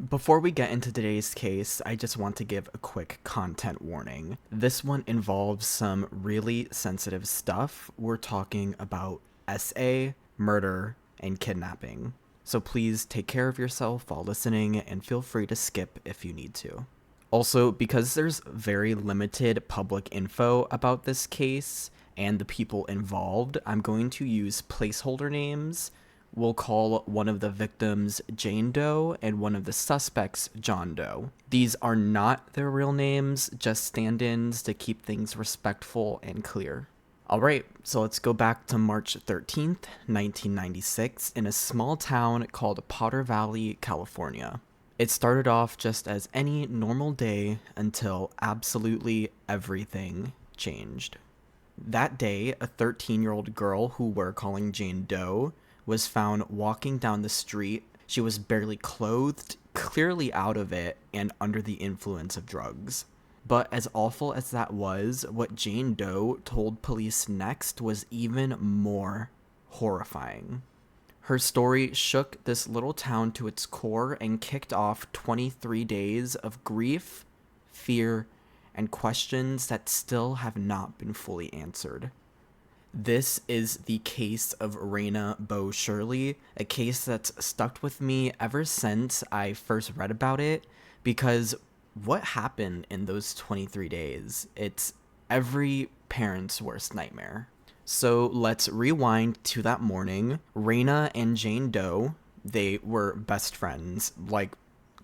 Before we get into today's case, I just want to give a quick content warning. This one involves some really sensitive stuff. We're talking about SA, murder, and kidnapping. So please take care of yourself while listening and feel free to skip if you need to. Also, because there's very limited public info about this case and the people involved, I'm going to use placeholder names. We'll call one of the victims Jane Doe and one of the suspects John Doe. These are not their real names, just stand-ins to keep things respectful and clear. Alright, so let's go back to March 13th, 1996, in a small town called Potter Valley, California. It started off just as any normal day until absolutely everything changed. That day, a 13-year-old girl who we're calling Jane Doe was found walking down the street. She was barely clothed, clearly out of it, and under the influence of drugs. But as awful as that was, what Jane Doe told police next was even more horrifying. Her story shook this little town to its core and kicked off 23 days of grief, fear, and questions that still have not been fully answered. This is the case of Raina Bo Shirley, a case that's stuck with me ever since I first read about it, because what happened in those 23 days? It's every parent's worst nightmare. So let's rewind to that morning. Raina and Jane Doe, they were best friends, like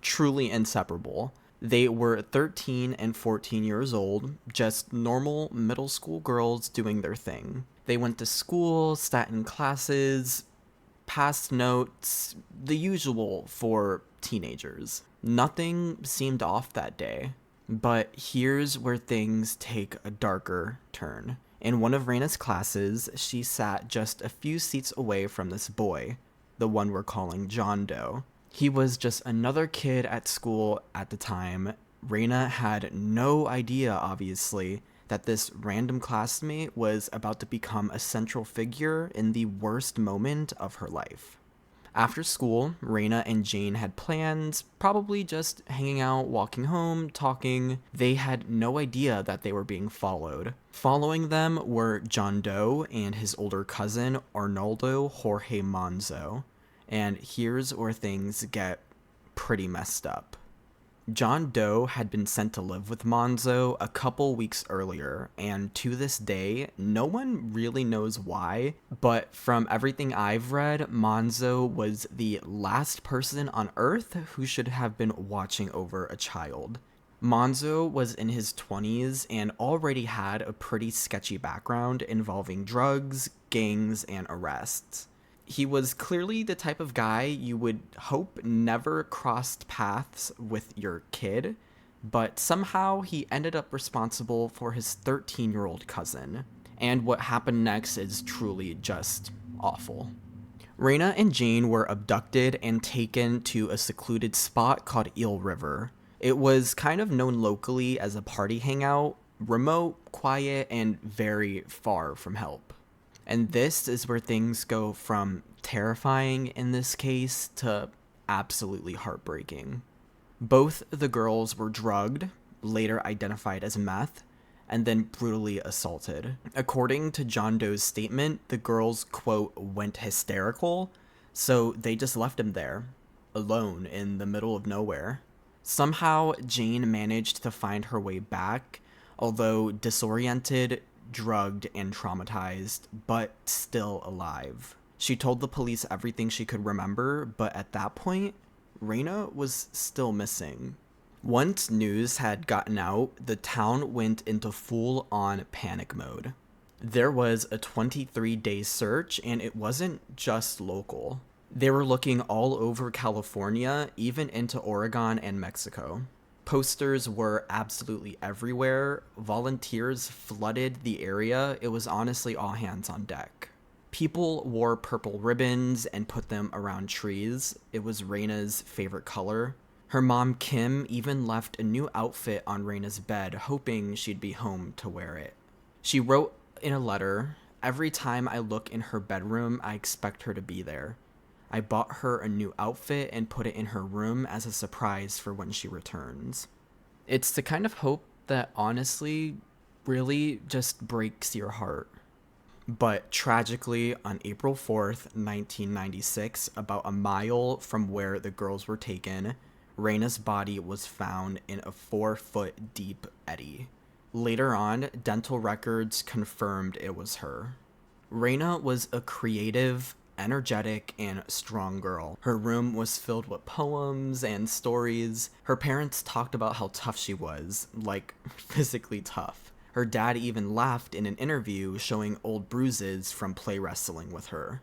truly inseparable. They were 13 and 14 years old, just normal middle school girls doing their thing. They went to school, sat in classes, passed notes, the usual for teenagers. Nothing seemed off that day, but here's where things take a darker turn. In one of Raina's classes, she sat just a few seats away from this boy, the one we're calling John Doe. He was just another kid at school at the time. Raina had no idea, obviously, that this random classmate was about to become a central figure in the worst moment of her life. After school, Raina and Jane had plans, probably just hanging out, walking home, talking. They had no idea that they were being followed. Following them were John Doe and his older cousin, Arnoldo Jorge Manzo. And here's where things get pretty messed up. John Doe had been sent to live with Manzo a couple weeks earlier, and to this day, no one really knows why, but from everything I've read, Manzo was the last person on Earth who should have been watching over a child. Manzo was in his 20s and already had a pretty sketchy background involving drugs, gangs, and arrests. He was clearly the type of guy you would hope never crossed paths with your kid, but somehow he ended up responsible for his 13-year-old cousin. And what happened next is truly just awful. Raina and Jane were abducted and taken to a secluded spot called Eel River. It was kind of known locally as a party hangout, remote, quiet, and very far from help. And this is where things go from terrifying in this case to absolutely heartbreaking. Both the girls were drugged, later identified as meth, and then brutally assaulted. According to John Doe's statement, the girls, quote, went hysterical, so they just left him there, alone in the middle of nowhere. Somehow, Jane managed to find her way back, although disoriented, drugged, and traumatized, but still alive. She told the police everything she could remember, but at that point, Raina was still missing. Once news had gotten out, the town went into full-on panic mode. There was a 23-day search, and it wasn't just local. They were looking all over California, even into Oregon and Mexico. Posters were absolutely everywhere. Volunteers flooded the area. It was honestly all hands on deck. People wore purple ribbons and put them around trees. It was Raina's favorite color. Her mom, Kim, even left a new outfit on Raina's bed, hoping she'd be home to wear it. She wrote in a letter, "Every time I look in her bedroom, I expect her to be there. I bought her a new outfit and put it in her room as a surprise for when she returns. It's the kind of hope that honestly really just breaks your heart. But tragically, on April 4th, 1996, about a mile from where the girls were taken, Raina's body was found in a 4-foot deep eddy. Later on, dental records confirmed it was her. Raina was a creative, energetic, and strong girl. Her room was filled with poems and stories. Her parents talked about how tough she was, like physically tough. Her dad even laughed in an interview showing old bruises from play wrestling with her.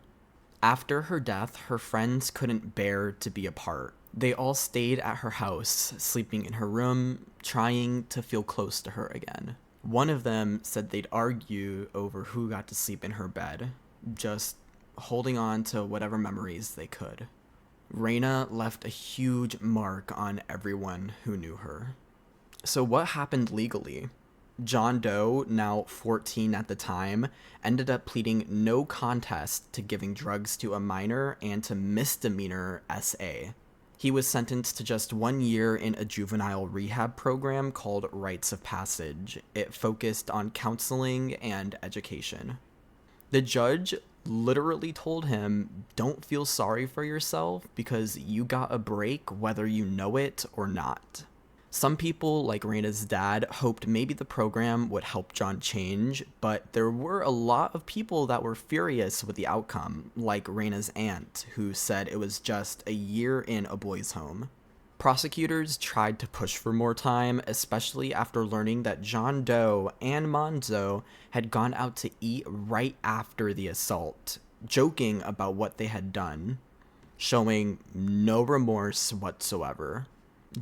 After her death, her friends couldn't bear to be apart. They all stayed at her house, sleeping in her room, trying to feel close to her again. One of them said they'd argue over who got to sleep in her bed, just holding on to whatever memories they could. Raina left a huge mark on everyone who knew her. So what happened legally? John Doe, now 14 at the time, ended up pleading no contest to giving drugs to a minor and to misdemeanor SA. He was sentenced to just 1 year in a juvenile rehab program called Rites of Passage. It focused on counseling and education. The judge literally told him, "Don't feel sorry for yourself because you got a break whether you know it or not." Some people, like Raina's dad, hoped maybe the program would help John change, but there were a lot of people that were furious with the outcome, like Raina's aunt, who said it was just a year in a boys' home. Prosecutors tried to push for more time, especially after learning that John Doe and Monzo had gone out to eat right after the assault, joking about what they had done, showing no remorse whatsoever.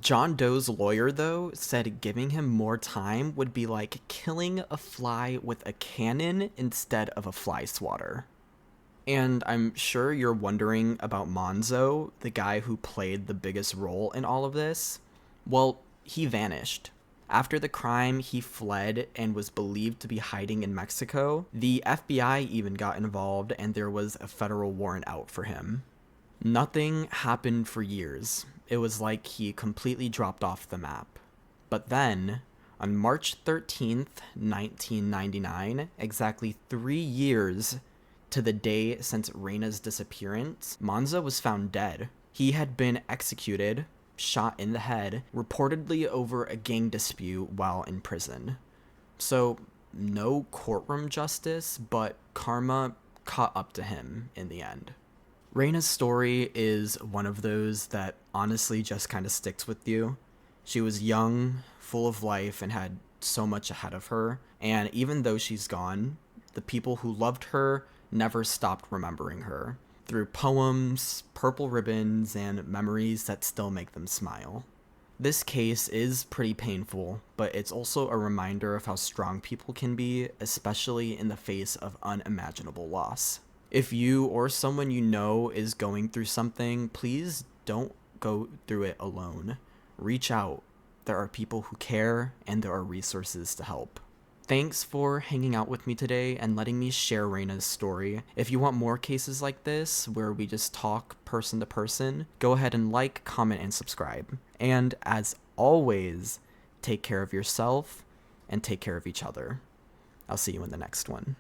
John Doe's lawyer, though, said giving him more time would be like killing a fly with a cannon instead of a fly swatter. And I'm sure you're wondering about Monzo, the guy who played the biggest role in all of this. Well, he vanished. After the crime, he fled and was believed to be hiding in Mexico. The FBI even got involved, and there was a federal warrant out for him. Nothing happened for years. It was like he completely dropped off the map. But then, on March 13th, 1999, exactly 3 years to the day since Raina's disappearance, Monzo was found dead. He had been executed, shot in the head, reportedly over a gang dispute while in prison. So, no courtroom justice, but karma caught up to him in the end. Raina's story is one of those that honestly just kind of sticks with you. She was young, full of life, and had so much ahead of her. And even though she's gone, the people who loved her never stopped remembering her through poems, purple ribbons, and memories that still make them smile. This case is pretty painful, but it's also a reminder of how strong people can be, especially in the face of unimaginable loss. If you or someone you know is going through something, please don't go through it alone. Reach out. There are people who care, and there are resources to help. Thanks for hanging out with me today and letting me share Raina's story. If you want more cases like this, where we just talk person to person, go ahead and like, comment, and subscribe. And as always, take care of yourself and take care of each other. I'll see you in the next one.